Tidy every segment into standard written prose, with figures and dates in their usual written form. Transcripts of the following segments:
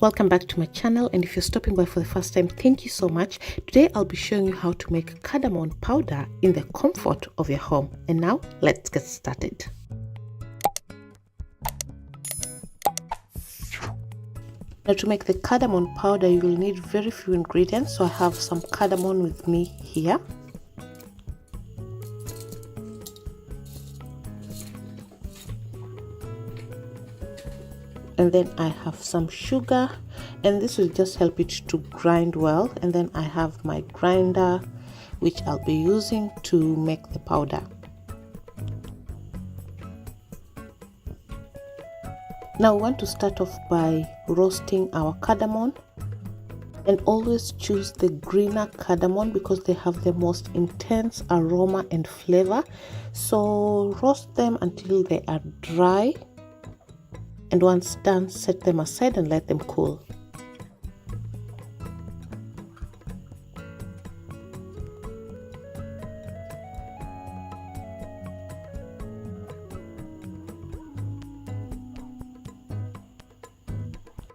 Welcome back to my channel, and if you're stopping by for the first time, thank you so much. Today I'll be showing you how to make cardamom powder in the comfort of your home. And now let's get started. Now to make the cardamom powder you will need very few ingredients, so I have some cardamom with me here. And then I have some sugar, and this will just help it to grind well. And then I have my grinder, which I'll be using to make the powder. Now we want to start off by roasting our cardamom, and always choose the greener cardamom because they have the most intense aroma and flavor. So roast them until they are dry. And once done, set them aside and let them cool.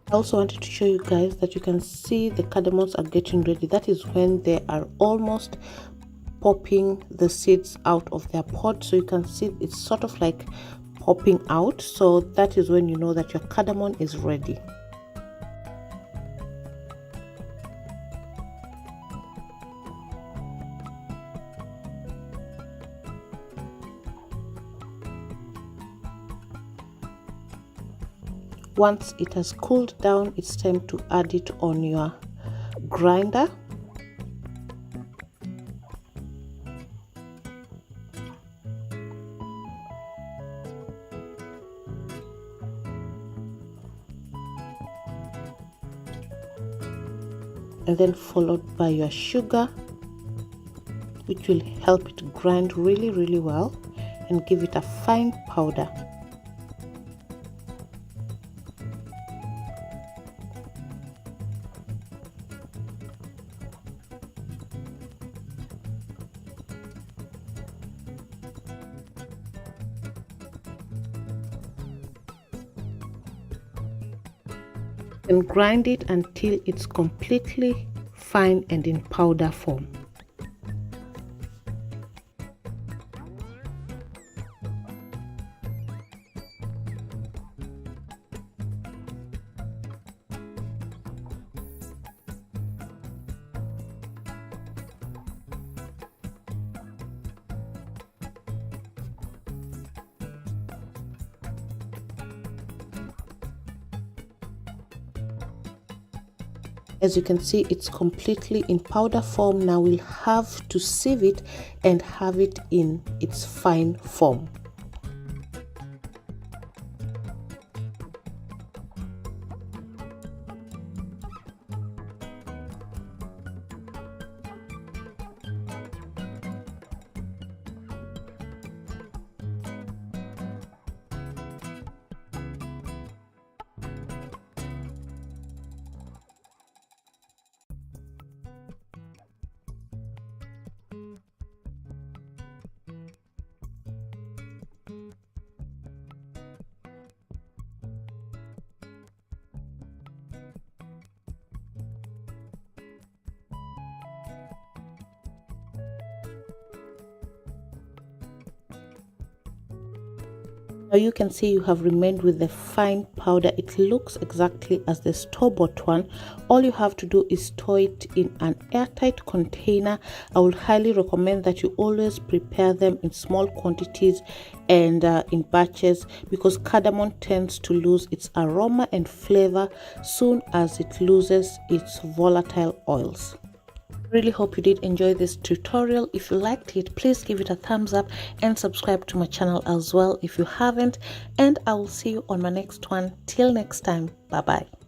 I also wanted to show you guys that you can see the cardamoms are getting ready. That is when they are almost popping the seeds out of their pod. So you can see it's sort of like popping out, so that is when you know that your cardamom is ready. Once it has cooled down, it's time to add it on your grinder. And then followed by your sugar, which will help it grind really well and give it a fine powder. And grind it until it's completely fine and in powder form. As you can see, it's completely in powder form. Now we'll have to sieve it and have it in its fine form. Now you can see you have remained with the fine powder. It looks exactly as the store-bought one. All you have to do is store it in an airtight container. I would highly recommend that you always prepare them in small quantities and in batches, because cardamom tends to lose its aroma and flavor soon as it loses its volatile oils. Really hope you did enjoy this tutorial. If you liked it, please give it a thumbs up and subscribe to my channel as well if you haven't, and I will see you on my next one. Till next time, bye bye.